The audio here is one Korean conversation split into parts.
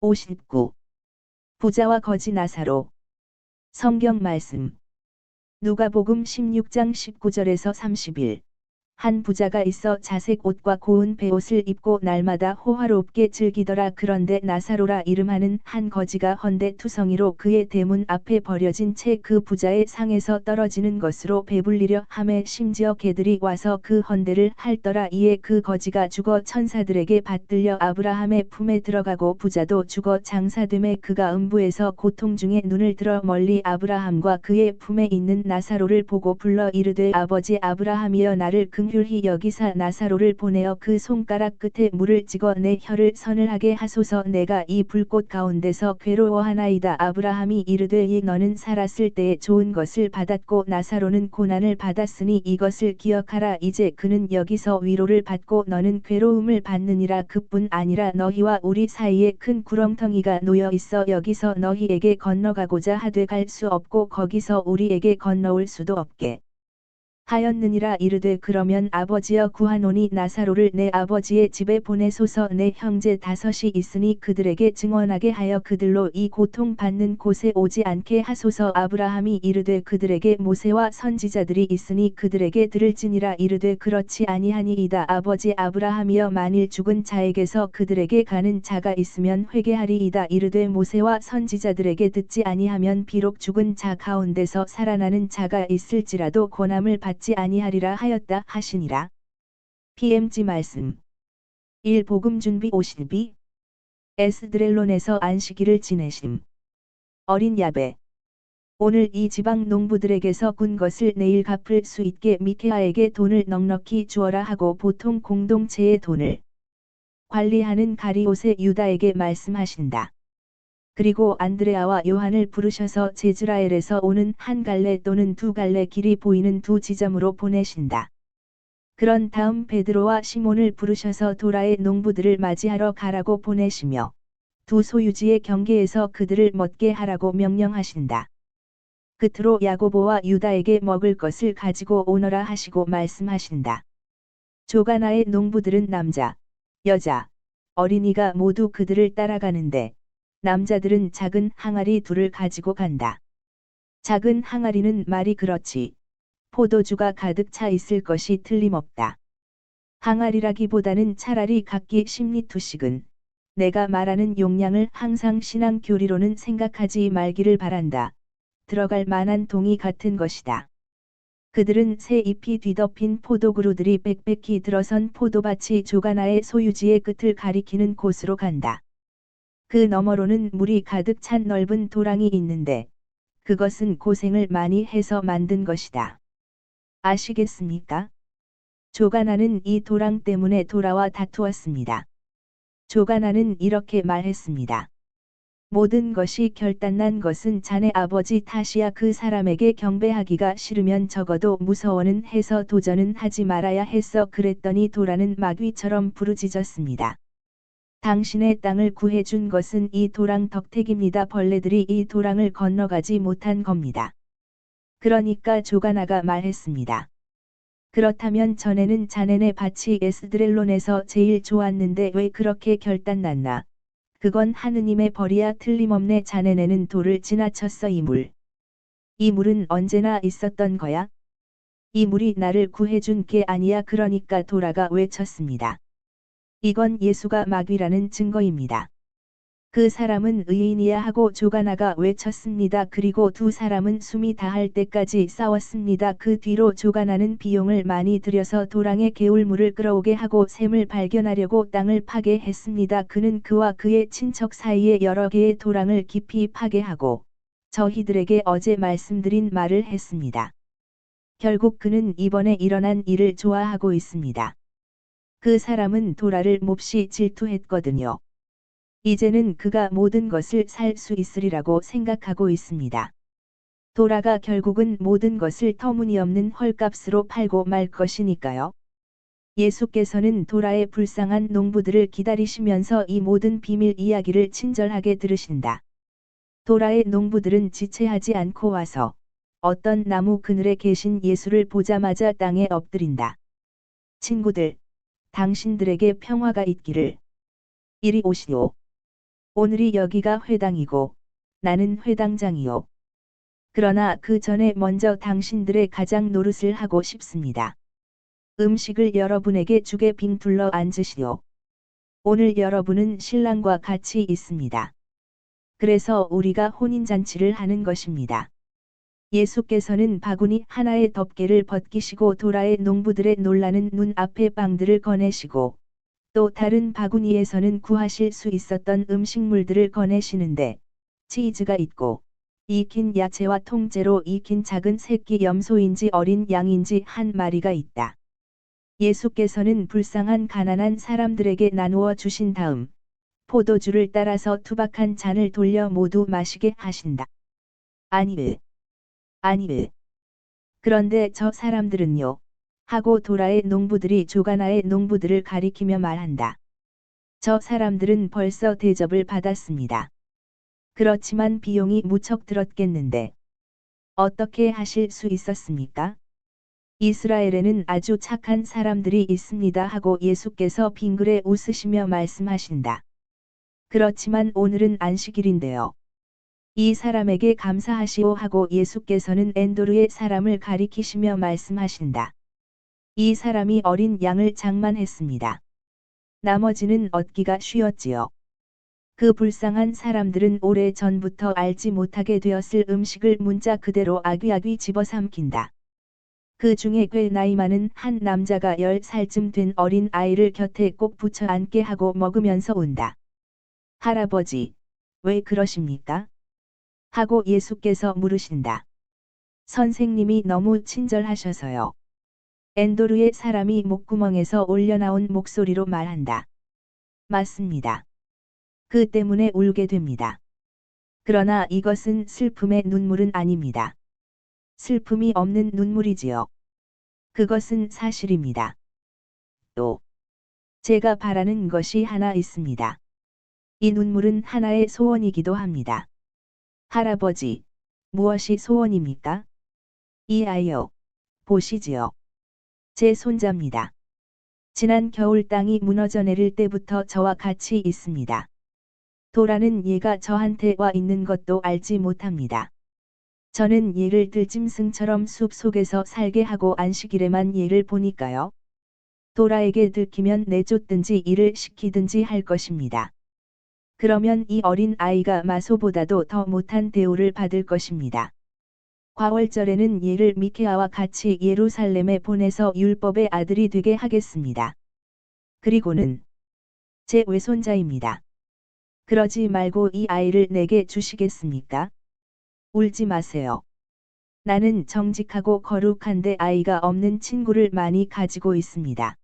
59. 부자와 거지 나사로. 성경 말씀. 누가복음 16장 19절에서 30일. 한 부자가 있어 자색 옷과 고운 베옷을 입고 날마다 호화롭게 즐기더라. 그런데 나사로라 이름하는 한 거지가 헌데 투성이로 그의 대문 앞에 버려진 채 그 부자의 상에서 떨어지는 것으로 배불리려 하매 심지어 개들이 와서 그 헌데를 핥더라. 이에 그 거지가 죽어 천사들에게 받들려 아브라함의 품에 들어가고 부자도 죽어 장사됨에 그가 음부에서 고통 중에 눈을 들어 멀리 아브라함과 그의 품에 있는 나사로를 보고 불러 이르되 아버지 아브라함이여 나를 긍휼히 여기사 나사로를 보내어 그 손가락 끝에 물을 찍어 내 혀를 서늘하게 하소서. 내가 이 불꽃 가운데서 괴로워하나이다. 아브라함이 이르되 이 너는 살았을 때에 좋은 것을 받았고 나사로는 고난을 받았으니 이것을 기억하라. 이제 그는 여기서 위로를 받고 너는 괴로움을 받느니라. 그뿐 아니라 너희와 우리 사이에 큰 구렁텅이가 놓여 있어 여기서 너희에게 건너가고자 하되 갈 수 없고 거기서 우리에게 건너올 수도 없게 하였느니라. 이르되 그러면 아버지여 구하노니 나사로를 내 아버지의 집에 보내소서. 내 형제 5이 있으니 그들에게 증언하게 하여 그들로 이 고통받는 곳에 오지 않게 하소서. 아브라함이 이르되 그들에게 모세와 선지자들이 있으니 그들에게 들을지니라. 이르되 그렇지 아니하니이다. 아버지 아브라함이여 만일 죽은 자에게서 그들에게 가는 자가 있으면 회개하리이다. 이르되 모세와 선지자들에게 듣지 아니하면 비록 죽은 자 가운데서 살아나는 자가 있을지라도 권함을 받지 아니하리라 하였다 하시니라. PMG 말씀. 1. 복음 준비 52. 에스드렐론에서 안식일을 지내심. 어린 야베. 오늘 이 지방 농부들에게서 군 것을 내일 갚을 수 있게 미케아에게 돈을 넉넉히 주어라 하고 보통 공동체의 돈을 관리하는 가리옷의 유다에게 말씀하신다. 그리고 안드레아와 요한을 부르셔서 제즈라엘에서 오는 한 갈래 또는 2갈래 길이 보이는 2지점으로 보내신다. 그런 다음 베드로와 시몬을 부르셔서 도라의 농부들을 맞이하러 가라고 보내시며 2 소유지의 경계에서 그들을 멎게 하라고 명령하신다. 끝으로 야고보와 유다에게 먹을 것을 가지고 오너라 하시고 말씀하신다. 조가나의 농부들은 남자, 여자, 어린이가 모두 그들을 따라가는데 남자들은 작은 항아리 2를 가지고 간다. 작은 항아리는 말이 그렇지 포도주가 가득 차 있을 것이 틀림없다. 항아리라기보다는 차라리 각기 10리터씩은 내가 말하는 용량을 항상 신앙 교리로는 생각하지 말기를 바란다. 들어갈 만한 동이 같은 것이다. 그들은 새 잎이 뒤덮인 포도그루들이 빽빽히 들어선 포도밭이 조가나의 소유지의 끝을 가리키는 곳으로 간다. 그 너머로는 물이 가득 찬 넓은 도랑이 있는데 그것은 고생을 많이 해서 만든 것이다. 아시겠습니까? 조가나는 이 도랑 때문에 돌아와 다투었습니다. 조가나는 이렇게 말했습니다. 모든 것이 결단난 것은 자네 아버지 탓이야. 그 사람에게 경배하기가 싫으면 적어도 무서워는 해서 도전은 하지 말아야 했어. 그랬더니 도라는 마귀처럼 부르짖었습니다. 당신의 땅을 구해준 것은 이 도랑 덕택입니다. 벌레들이 이 도랑을 건너가지 못한 겁니다. 그러니까 조가나가 말했습니다. 그렇다면 전에는 자네네 밭이 에스드렐론에서 제일 좋았는데 왜 그렇게 결단났나? 그건 하느님의 벌이야. 틀림없네. 자네네는 돌을 지나쳤어. 이 물은 언제나 있었던 거야? 이 물이 나를 구해준 게 아니야. 그러니까 도라가 외쳤습니다. 이건 예수가 마귀라는 증거입니다. 그 사람은 의인이야 하고 조가나가 외쳤습니다. 그리고 2 사람은 숨이 다할 때까지 싸웠습니다. 그 뒤로 조가나는 비용을 많이 들여서 도랑에 개울물을 끌어오게 하고 샘을 발견하려고 땅을 파괴했습니다. 그는 그와 그의 친척 사이에 여러 개의 도랑을 깊이 파괴하고 저희들에게 어제 말씀드린 말을 했습니다. 결국 그는 이번에 일어난 일을 좋아하고 있습니다. 그 사람은 도라를 몹시 질투했거든요. 이제는 그가 모든 것을 살 수 있으리라고 생각하고 있습니다. 도라가 결국은 모든 것을 터무니없는 헐값으로 팔고 말 것이니까요. 예수께서는 도라의 불쌍한 농부들을 기다리시면서 이 모든 비밀 이야기를 친절하게 들으신다. 도라의 농부들은 지체하지 않고 와서 어떤 나무 그늘에 계신 예수를 보자마자 땅에 엎드린다. 친구들, 당신들에게 평화가 있기를. 이리 오시오. 오늘이 여기가 회당이고 나는 회당장이요. 그러나 그 전에 먼저 당신들의 가장 노릇을 하고 싶습니다. 음식을 여러분에게 주게 빙둘러 앉으시오. 오늘 여러분은 신랑과 같이 있습니다. 그래서 우리가 혼인잔치를 하는 것입니다. 예수께서는 바구니 하나의 덮개를 벗기시고 도라의 농부들의 놀라는 눈앞에 빵들을 꺼내시고 또 다른 바구니에서는 구하실 수 있었던 음식물들을 꺼내시는데 치즈가 있고 익힌 야채와 통째로 익힌 작은 새끼 염소인지 어린 양인지 한 마리가 있다. 예수께서는 불쌍한 가난한 사람들에게 나누어 주신 다음 포도주를 따라서 투박한 잔을 돌려 모두 마시게 하신다. 아니으. 아니으. 그런데 저 사람들은요. 하고 도라의 농부들이 조가나의 농부들을 가리키며 말한다. 저 사람들은 벌써 대접을 받았습니다. 그렇지만 비용이 무척 들었겠는데 어떻게 하실 수 있었습니까? 이스라엘에는 아주 착한 사람들이 있습니다 하고 예수께서 빙그레 웃으시며 말씀하신다. 그렇지만 오늘은 안식일인데요. 이 사람에게 감사하시오 하고 예수께서는 엔도르의 사람을 가리키시며 말씀하신다. 이 사람이 어린 양을 장만했습니다. 나머지는 얻기가 쉬웠지요. 그 불쌍한 사람들은 오래 전부터 알지 못하게 되었을 음식을 문자 그대로 아귀아귀 집어삼킨다. 그 중에 꽤 나이 많은 한 남자가 10살쯤 된 어린 아이를 곁에 꼭 붙여 앉게 하고 먹으면서 온다. 할아버지, 왜 그러십니까? 하고 예수께서 물으신다. 선생님이 너무 친절하셔서요. 엔도르의 사람이 목구멍에서 올려나온 목소리로 말한다. 맞습니다. 그 때문에 울게 됩니다. 그러나 이것은 슬픔의 눈물은 아닙니다. 슬픔이 없는 눈물이지요. 그것은 사실입니다. 또, 제가 바라는 것이 하나 있습니다. 이 눈물은 하나의 소원이기도 합니다. 할아버지, 무엇이 소원입니까? 이 아이요. 보시지요. 제 손자입니다. 지난 겨울 땅이 무너져 내릴 때부터 저와 같이 있습니다. 도라는 얘가 저한테 와 있는 것도 알지 못합니다. 저는 얘를 들짐승처럼 숲 속에서 살게 하고 안식일에만 얘를 보니까요. 도라에게 들키면 내쫓든지 일을 시키든지 할 것입니다. 그러면 이 어린 아이가 마소보다도 더 못한 대우를 받을 것입니다. 과월절에는 얘를 미케아와 같이 예루살렘에 보내서 율법의 아들이 되게 하겠습니다. 그리고는 제 외손자입니다. 그러지 말고 이 아이를 내게 주시겠습니까? 울지 마세요. 나는 정직하고 거룩한데 아이가 없는 친구를 많이 가지고 있습니다.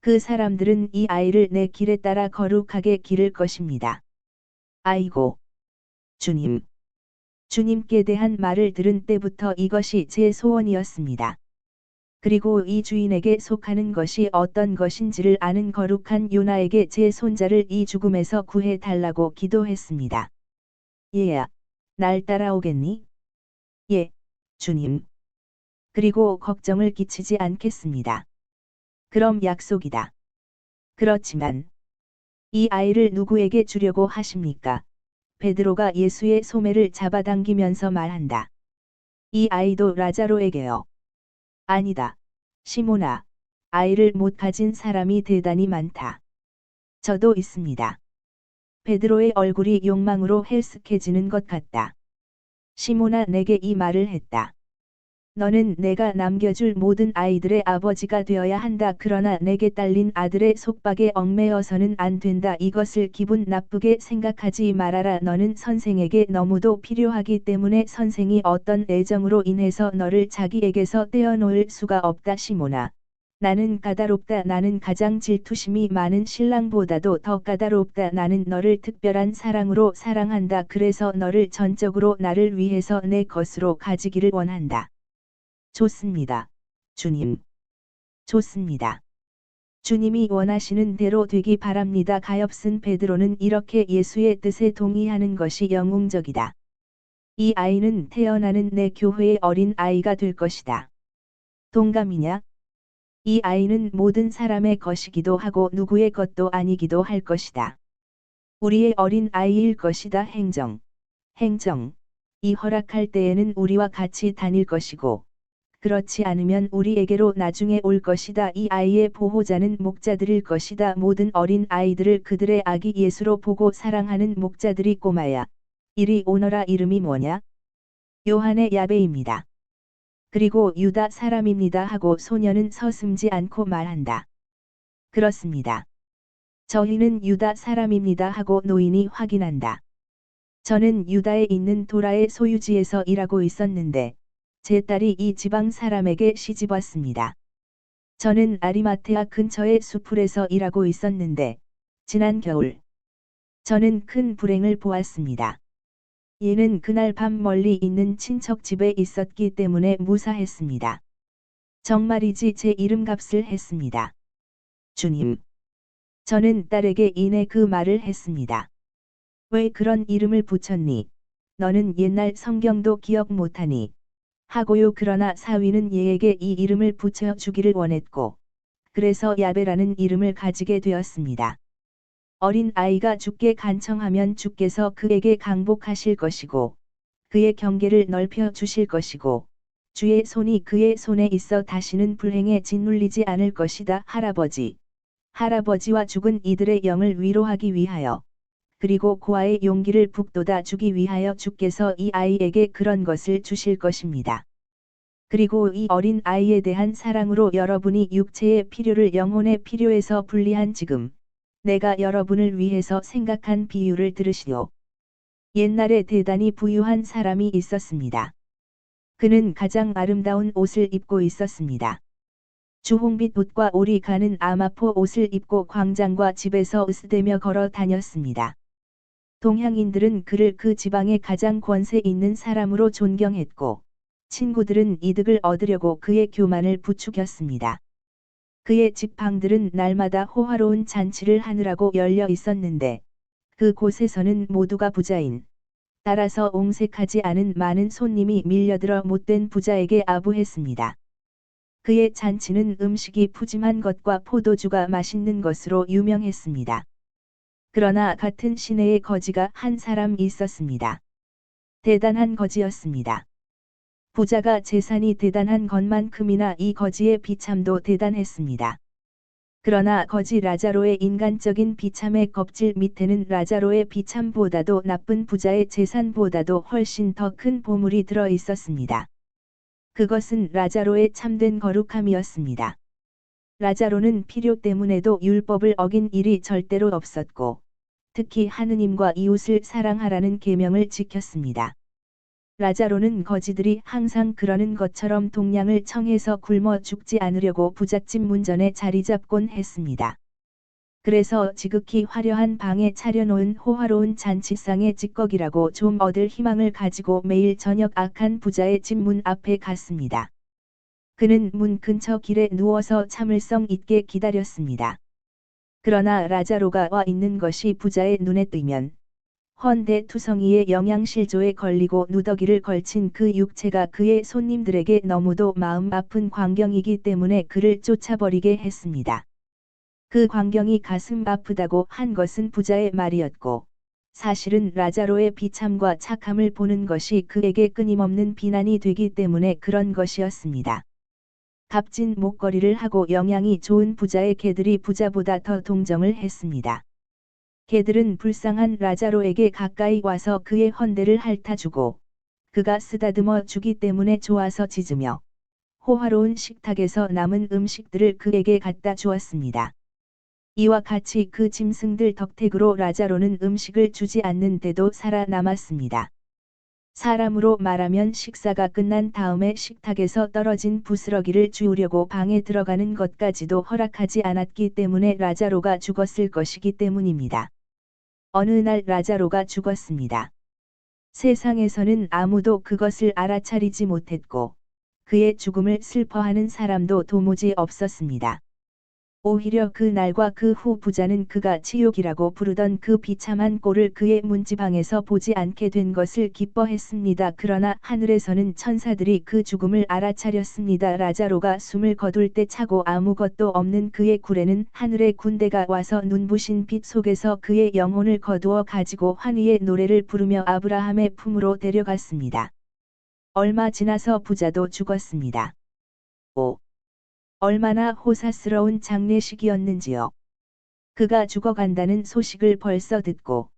그 사람들은 이 아이를 내 길에 따라 거룩하게 기를 것입니다. 아이고, 주님. 주님께 대한 말을 들은 때부터 이것이 제 소원이었습니다. 그리고 이 주인에게 속하는 것이 어떤 것인지를 아는 거룩한 요나에게 제 손자를 이 죽음에서 구해 달라고 기도했습니다. 얘야, 날 따라오겠니? 예, 주님. 그리고 걱정을 끼치지 않겠습니다. 그럼 약속이다. 그렇지만 이 아이를 누구에게 주려고 하십니까? 베드로가 예수의 소매를 잡아당기면서 말한다. 이 아이도 라자로에게요. 아니다. 시몬아, 아이를 못 가진 사람이 대단히 많다. 저도 있습니다. 베드로의 얼굴이 욕망으로 헬쓱해지는 것 같다. 시몬아 내게 이 말을 했다. 너는 내가 남겨줄 모든 아이들의 아버지가 되어야 한다. 그러나 내게 딸린 아들의 속박에 얽매여서는 안 된다. 이것을 기분 나쁘게 생각하지 말아라. 너는 선생에게 너무도 필요하기 때문에 선생이 어떤 애정으로 인해서 너를 자기에게서 떼어놓을 수가 없다. 시몬아. 나는 까다롭다. 나는 가장 질투심이 많은 신랑보다도 더 까다롭다. 나는 너를 특별한 사랑으로 사랑한다. 그래서 너를 전적으로 나를 위해서 내 것으로 가지기를 원한다. 좋습니다. 주님. 좋습니다. 주님이 원하시는 대로 되기 바랍니다. 가엾은 베드로는 이렇게 예수의 뜻에 동의하는 것이 영웅적이다. 이 아이는 태어나는 내 교회의 어린 아이가 될 것이다. 동감이냐? 이 아이는 모든 사람의 것이기도 하고 누구의 것도 아니기도 할 것이다. 우리의 어린 아이일 것이다. 행정. 이 허락할 때에는 우리와 같이 다닐 것이고, 그렇지 않으면 우리에게로 나중에 올 것이다. 이 아이의 보호자는 목자들일 것이다. 모든 어린 아이들을 그들의 아기 예수로 보고 사랑하는 목자들이 꼬마야, 이리 오너라. 이름이 뭐냐? 요한의 야베입니다. 그리고 유다 사람입니다 하고 소녀는 서슴지 않고 말한다. 그렇습니다. 저희는 유다 사람입니다 하고 노인이 확인한다. 저는 유다에 있는 도라의 소유지에서 일하고 있었는데, 제 딸이 이 지방 사람에게 시집 왔습니다. 저는 아리마테아 근처의 수풀에서 일하고 있었는데, 지난 겨울, 저는 큰 불행을 보았습니다. 얘는 그날 밤 멀리 있는 친척 집에 있었기 때문에 무사했습니다. 정말이지 제 이름값을 했습니다. 주님. 저는 딸에게 이내 그 말을 했습니다. 왜 그런 이름을 붙였니? 너는 옛날 성경도 기억 못하니? 하고요. 그러나 사위는 얘에게 이 이름을 붙여주기를 원했고, 그래서 야베라는 이름을 가지게 되었습니다. 어린 아이가 주께 간청하면 주께서 그에게 강복하실 것이고, 그의 경계를 넓혀 주실 것이고, 주의 손이 그의 손에 있어 다시는 불행에 짓눌리지 않을 것이다. 할아버지와 죽은 이들의 영을 위로하기 위하여, 그리고 고아의 용기를 북돋아 주기 위하여 주께서 이 아이에게 그런 것을 주실 것입니다. 그리고 이 어린 아이에 대한 사랑으로 여러분이 육체의 필요를 영혼의 필요에서 분리한 지금, 내가 여러분을 위해서 생각한 비유를 들으시오. 옛날에 대단히 부유한 사람이 있었습니다. 그는 가장 아름다운 옷을 입고 있었습니다. 주홍빛 옷과 오리 가는 아마포 옷을 입고 광장과 집에서 으스대며 걸어 다녔습니다. 동양인들은 그를 그 지방의 가장 권세 있는 사람으로 존경했고, 친구들은 이득을 얻으려고 그의 교만을 부추겼습니다. 그의 지팡들은 날마다 호화로운 잔치를 하느라고 열려 있었는데, 그 곳에서는 모두가 부자인, 따라서 옹색하지 않은 많은 손님이 밀려들어 못된 부자에게 아부했습니다. 그의 잔치는 음식이 푸짐한 것과 포도주가 맛있는 것으로 유명했습니다. 그러나 같은 시내에 거지가 한 사람 있었습니다. 대단한 거지였습니다. 부자가 재산이 대단한 것만큼이나 이 거지의 비참도 대단했습니다. 그러나 거지 라자로의 인간적인 비참의 껍질 밑에는 라자로의 비참보다도 나쁜 부자의 재산보다도 훨씬 더 큰 보물이 들어 있었습니다. 그것은 라자로의 참된 거룩함이었습니다. 라자로는 필요 때문에도 율법을 어긴 일이 절대로 없었고, 특히 하느님과 이웃을 사랑하라는 계명을 지켰습니다. 라자로는 거지들이 항상 그러는 것처럼 동량을 청해서 굶어 죽지 않으려고 부잣집 문전에 자리 잡곤 했습니다. 그래서 지극히 화려한 방에 차려놓은 호화로운 잔치상의 찌꺼기라고 좀 얻을 희망을 가지고 매일 저녁 악한 부자의 집 문 앞에 갔습니다. 그는 문 근처 길에 누워서 참을성 있게 기다렸습니다. 그러나 라자로가 와 있는 것이 부자의 눈에 띄면, 헌데 투성이의 영양실조에 걸리고 누더기를 걸친 그 육체가 그의 손님들에게 너무도 마음 아픈 광경이기 때문에 그를 쫓아버리게 했습니다. 그 광경이 가슴 아프다고 한 것은 부자의 말이었고, 사실은 라자로의 비참과 착함을 보는 것이 그에게 끊임없는 비난이 되기 때문에 그런 것이었습니다. 값진 목걸이를 하고 영양이 좋은 부자의 개들이 부자보다 더 동정을 했습니다. 개들은 불쌍한 라자로에게 가까이 와서 그의 헌대를 핥아주고, 그가 쓰다듬어 주기 때문에 좋아서 짖으며, 호화로운 식탁에서 남은 음식들을 그에게 갖다 주었습니다. 이와 같이 그 짐승들 덕택으로 라자로는 음식을 주지 않는데도 살아남았습니다. 사람으로 말하면 식사가 끝난 다음에 식탁에서 떨어진 부스러기를 주우려고 방에 들어가는 것까지도 허락하지 않았기 때문에 라자로가 죽었을 것이기 때문입니다. 어느 날 라자로가 죽었습니다. 세상에서는 아무도 그것을 알아차리지 못했고, 그의 죽음을 슬퍼하는 사람도 도무지 없었습니다. 오히려 그 날과 그 후 부자는 그가 지옥이라고 부르던 그 비참한 꼴을 그의 문지방에서 보지 않게 된 것을 기뻐했습니다. 그러나 하늘에서는 천사들이 그 죽음을 알아차렸습니다. 라자로가 숨을 거둘 때 차고 아무것도 없는 그의 굴에는 하늘의 군대가 와서 눈부신 빛 속에서 그의 영혼을 거두어 가지고 환희의 노래를 부르며 아브라함의 품으로 데려갔습니다. 얼마 지나서 부자도 죽었습니다. 5. 얼마나 호사스러운 장례식이었는지요. 그가 죽어간다는 소식을 벌써 듣고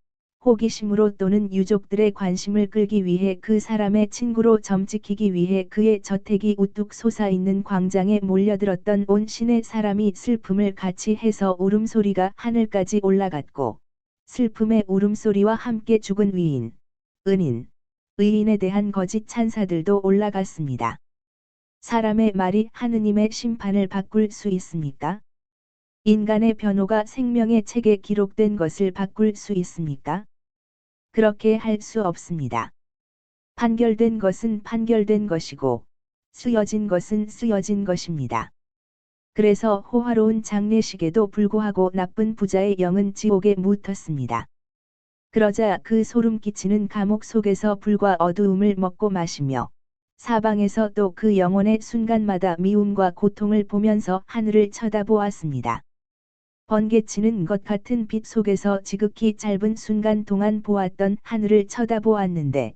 호기심으로 또는 유족들의 관심을 끌기 위해 그 사람의 친구로 점찍히기 위해 그의 저택이 우뚝 솟아있는 광장에 몰려들었던 온 시내 사람이 슬픔을 같이 해서 울음소리가 하늘까지 올라갔고 슬픔의 울음소리와 함께 죽은 위인, 은인, 의인에 대한 거짓 찬사들도 올라갔습니다. 사람의 말이 하느님의 심판을 바꿀 수 있습니까? 인간의 변호가 생명의 책에 기록된 것을 바꿀 수 있습니까? 그렇게 할 수 없습니다. 판결된 것은 판결된 것이고, 쓰여진 것은 쓰여진 것입니다. 그래서 호화로운 장례식에도 불구하고 나쁜 부자의 영은 지옥에 묻혔습니다. 그러자 그 소름 끼치는 감옥 속에서 불과 어두움을 먹고 마시며, 사방에서 또 그 영혼의 순간마다 미움과 고통을 보면서 하늘을 쳐다보았습니다. 번개치는 것 같은 빛 속에서 지극히 짧은 순간 동안 보았던 하늘을 쳐다보았는데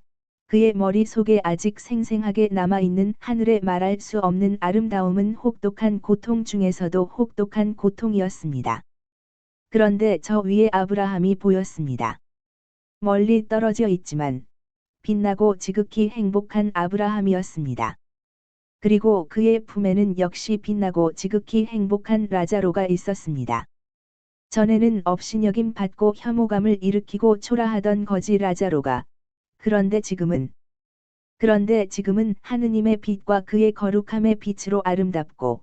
그의 머릿속에 아직 생생하게 남아있는 하늘의 말할 수 없는 아름다움은 혹독한 고통 중에서도 혹독한 고통이었습니다. 그런데 저 위에 아브라함이 보였습니다. 멀리 떨어져 있지만 빛나고 지극히 행복한 아브라함이었습니다. 그리고 그의 품에는 역시 빛나고 지극히 행복한 라자로가 있었습니다. 전에는 업신여김 받고 혐오감을 일으키고 초라하던 거지 라자로가 그런데 지금은 하느님의 빛과 그의 거룩함의 빛으로 아름답고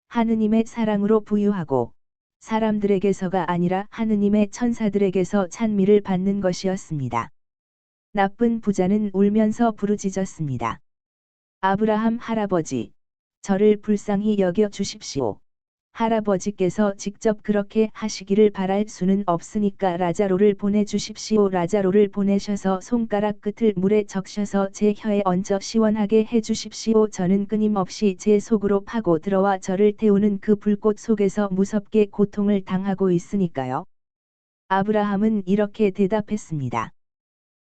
하느님의 사랑으로 부유하고 사람들에게서가 아니라 하느님의 천사들에게서 찬미를 받는 것이었습니다. 나쁜 부자는 울면서 부르짖었습니다. 아브라함 할아버지, 저를 불쌍히 여겨 주십시오. 할아버지께서 직접 그렇게 하시기를 바랄 수는 없으니까 라자로를 보내주십시오. 라자로를 보내셔서 손가락 끝을 물에 적셔서 제 혀에 얹어 시원하게 해주십시오. 저는 끊임없이 제 속으로 파고 들어와 저를 태우는 그 불꽃 속에서 무섭게 고통을 당하고 있으니까요. 아브라함은 이렇게 대답했습니다.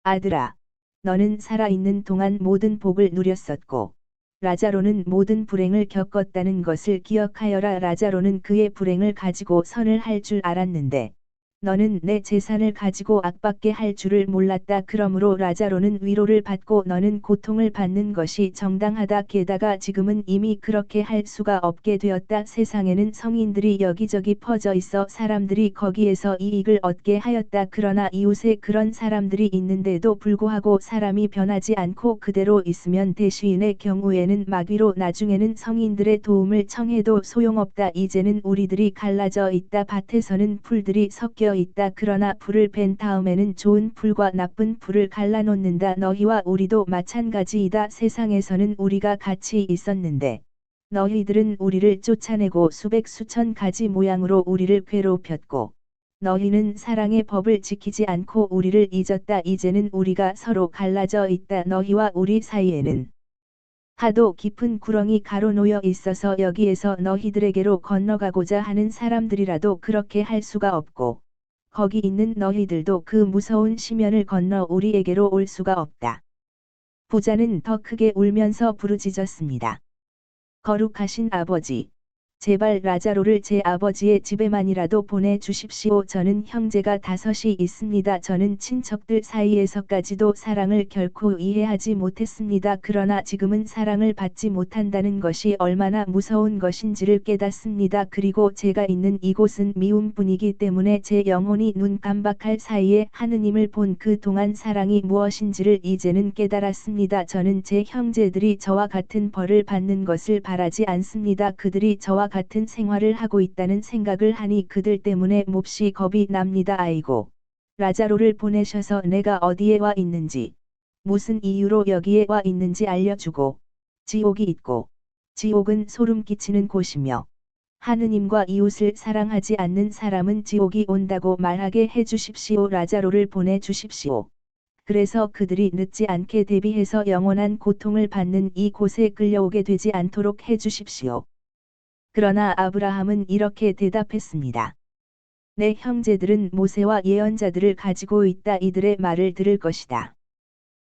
아들아, 너는 살아있는 동안 모든 복을 누렸었고, 라자로는 모든 불행을 겪었다는 것을 기억하여라. 라자로는 그의 불행을 가지고 선을 할 줄 알았는데, 너는 내 재산을 가지고 악받게 할 줄을 몰랐다. 그러므로 라자로는 위로를 받고 너는 고통을 받는 것이 정당하다. 게다가 지금은 이미 그렇게 할 수가 없게 되었다. 세상에는 성인들이 여기저기 퍼져 있어 사람들이 거기에서 이익을 얻게 하였다. 그러나 이웃에 그런 사람들이 있는데도 불구하고 사람이 변하지 않고 그대로 있으면 대시인의 경우에는 마귀로 나중에는 성인들의 도움을 청해도 소용없다. 이제는 우리들이 갈라져 있다. 밭에서는 풀들이 섞여 있다. 그러나 풀을 벤 다음에는 좋은 풀과 나쁜 풀을 갈라놓는다. 너희와 우리도 마찬가지이다. 세상에서는 우리가 같이 있었는데 너희들은 우리를 쫓아내고 수백 수천 가지 모양으로 우리를 괴롭혔고 너희는 사랑의 법을 지키지 않고 우리를 잊었다. 이제는 우리가 서로 갈라져 있다. 너희와 우리 사이에는 하도 깊은 구렁이 가로놓여 있어서 여기에서 너희들에게로 건너가고자 하는 사람들이라도 그렇게 할 수가 없고 거기 있는 너희들도 그 무서운 시면을 건너 우리에게로 올 수가 없다. 부자는 더 크게 울면서 부르짖었습니다. 거룩하신 아버지, 제발 라자로를 제 아버지의 집에만이라도 보내주십시오. 저는 형제가 5이 있습니다. 저는 친척들 사이에서까지도 사랑을 결코 이해하지 못했습니다. 그러나 지금은 사랑을 받지 못한다는 것이 얼마나 무서운 것인지를 깨닫습니다. 그리고 제가 있는 이곳은 미움뿐이기 때문에 제 영혼이 눈 깜박할 사이에 하느님을 본 그 동안 사랑이 무엇인지를 이제는 깨달았습니다. 저는 제 형제들이 저와 같은 벌을 받는 것을 바라지 않습니다. 그들이 저와 같은 생활을 하고 있다는 생각을 하니 그들 때문에 몹시 겁이 납니다. 아이고, 라자로를 보내셔서 내가 어디에 와 있는지, 무슨 이유로 여기에 와 있는지 알려주고, 지옥이 있고, 지옥은 소름 끼치는 곳이며, 하느님과 이웃을 사랑하지 않는 사람은 지옥이 온다고 말하게 해주십시오. 라자로를 보내주십시오. 그래서 그들이 늦지 않게 대비해서 영원한 고통을 받는 이 곳에 끌려오게 되지 않도록 해주십시오. 그러나 아브라함은 이렇게 대답했습니다. 내 형제들은 모세와 예언자들을 가지고 있다. 이들의 말을 들을 것이다.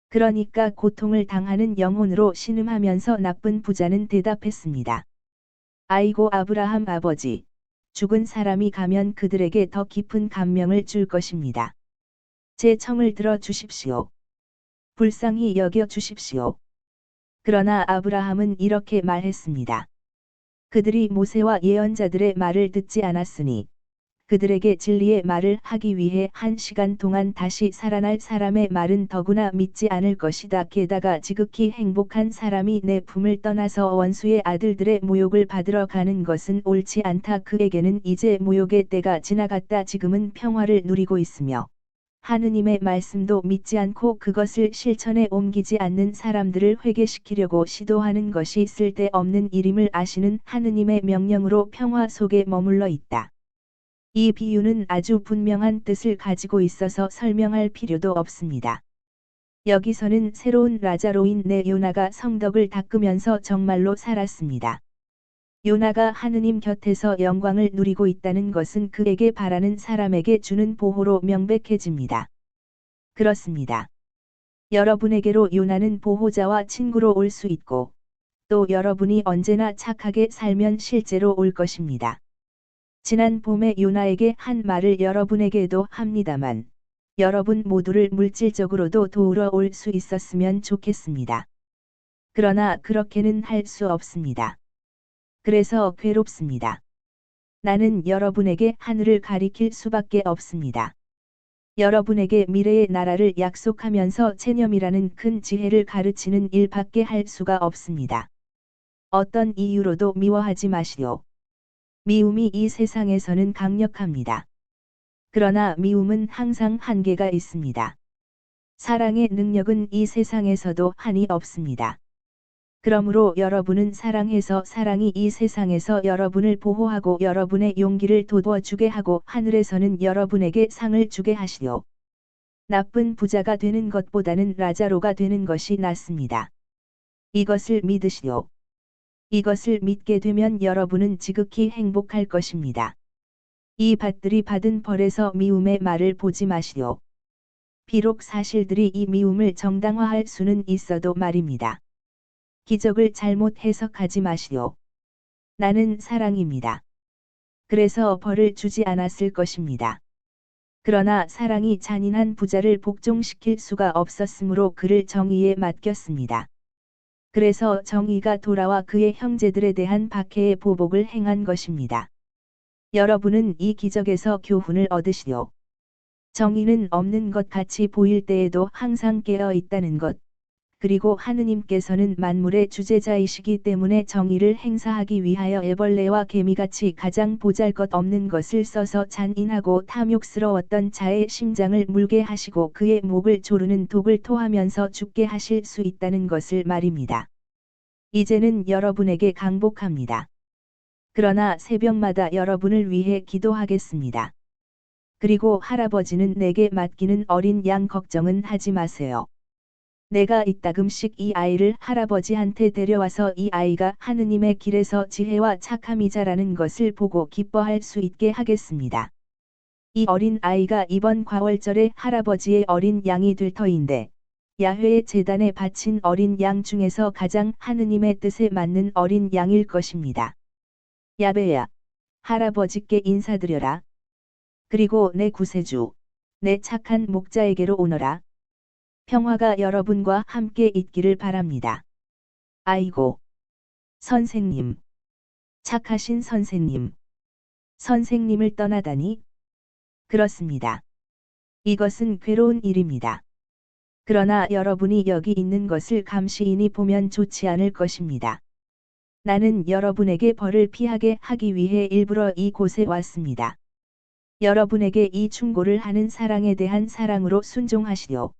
그러니까 고통을 당하는 영혼으로 신음하면서 나쁜 부자는 대답했습니다. 아이고 아브라함 아버지, 죽은 사람이 가면 그들에게 더 깊은 감명을 줄 것입니다. 제 청을 들어 주십시오. 불쌍히 여겨 주십시오. 그러나 아브라함은 이렇게 말했습니다. 그들이 모세와 예언자들의 말을 듣지 않았으니 그들에게 진리의 말을 하기 위해 1시간 동안 다시 살아날 사람의 말은 더구나 믿지 않을 것이다. 게다가 지극히 행복한 사람이 내 품을 떠나서 원수의 아들들의 모욕을 받으러 가는 것은 옳지 않다. 그에게는 이제 모욕의 때가 지나갔다. 지금은 평화를 누리고 있으며 하느님의 말씀도 믿지 않고 그것을 실천에 옮기지 않는 사람들을 회개시키려고 시도하는 것이 쓸데없는 일임을 아시는 하느님의 명령으로 평화 속에 머물러 있다. 이 비유는 아주 분명한 뜻을 가지고 있어서 설명할 필요도 없습니다. 여기서는 새로운 라자로인 네 요나가 성덕을 닦으면서 정말로 살았습니다. 요나가 하느님 곁에서 영광을 누리고 있다는 것은 그에게 바라는 사람에게 주는 보호로 명백해집니다. 그렇습니다. 여러분에게로 요나는 보호자와 친구로 올 수 있고, 또 여러분이 언제나 착하게 살면 실제로 올 것입니다. 지난 봄에 요나에게 한 말을 여러분에게도 합니다만, 여러분 모두를 물질적으로도 도우러 올 수 있었으면 좋겠습니다. 그러나 그렇게는 할 수 없습니다. 그래서 괴롭습니다. 나는 여러분에게 하늘을 가리킬 수밖에 없습니다. 여러분에게 미래의 나라를 약속하면서 체념이라는 큰 지혜를 가르치는 일밖에 할 수가 없습니다. 어떤 이유로도 미워하지 마시오. 미움이 이 세상에서는 강력합니다. 그러나 미움은 항상 한계가 있습니다. 사랑의 능력은 이 세상에서도 한이 없습니다. 그러므로 여러분은 사랑해서 사랑이 이 세상에서 여러분을 보호하고 여러분의 용기를 돋워주게 하고 하늘에서는 여러분에게 상을 주게 하시오. 나쁜 부자가 되는 것보다는 라자로가 되는 것이 낫습니다. 이것을 믿으시오. 이것을 믿게 되면 여러분은 지극히 행복할 것입니다. 이 밭들이 받은 벌에서 미움의 말을 보지 마시오. 비록 사실들이 이 미움을 정당화할 수는 있어도 말입니다. 기적을 잘못 해석하지 마시오. 나는 사랑입니다. 그래서 벌을 주지 않았을 것입니다. 그러나 사랑이 잔인한 부자를 복종시킬 수가 없었으므로 그를 정의에 맡겼습니다. 그래서 정의가 돌아와 그의 형제들에 대한 박해의 보복을 행한 것입니다. 여러분은 이 기적에서 교훈을 얻으시오. 정의는 없는 것 같이 보일 때에도 항상 깨어 있다는 것. 그리고 하느님께서는 만물의 주재자이시기 때문에 정의를 행사하기 위하여 애벌레와 개미같이 가장 보잘것없는 것을 써서 잔인하고 탐욕스러웠던 자의 심장을 물게 하시고 그의 목을 조르는 독을 토하면서 죽게 하실 수 있다는 것을 말입니다. 이제는 여러분에게 강복합니다. 그러나 새벽마다 여러분을 위해 기도하겠습니다. 그리고 할아버지는 내게 맡기는 어린 양 걱정은 하지 마세요. 내가 이따금씩 이 아이를 할아버지한테 데려와서 이 아이가 하느님의 길에서 지혜와 착함이 자라는 것을 보고 기뻐할 수 있게 하겠습니다. 이 어린 아이가 이번 과월절에 할아버지의 어린 양이 될 터인데, 야훼의 제단에 바친 어린 양 중에서 가장 하느님의 뜻에 맞는 어린 양일 것입니다. 야베야, 할아버지께 인사드려라. 그리고 내 구세주, 내 착한 목자에게로 오너라. 평화가 여러분과 함께 있기를 바랍니다. 아이고, 선생님. 착하신 선생님. 선생님을 떠나다니? 그렇습니다. 이것은 괴로운 일입니다. 그러나 여러분이 여기 있는 것을 감시인이 보면 좋지 않을 것입니다. 나는 여러분에게 벌을 피하게 하기 위해 일부러 이곳에 왔습니다. 여러분에게 이 충고를 하는 사랑에 대한 사랑으로 순종하시오.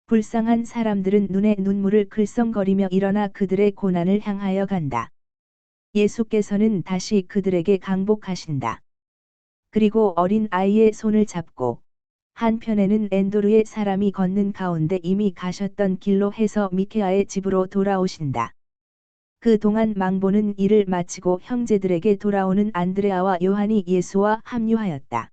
불쌍한 사람들은 눈에 눈물을 글썽거리며 일어나 그들의 고난을 향하여 간다. 예수께서는 다시 그들에게 강복하신다. 그리고 어린 아이의 손을 잡고 한편에는 엔도르의 사람이 걷는 가운데 이미 가셨던 길로 해서 미케아의 집으로 돌아오신다. 그 동안 망보는 일을 마치고 형제들에게 돌아오는 안드레아와 요한이 예수와 합류하였다.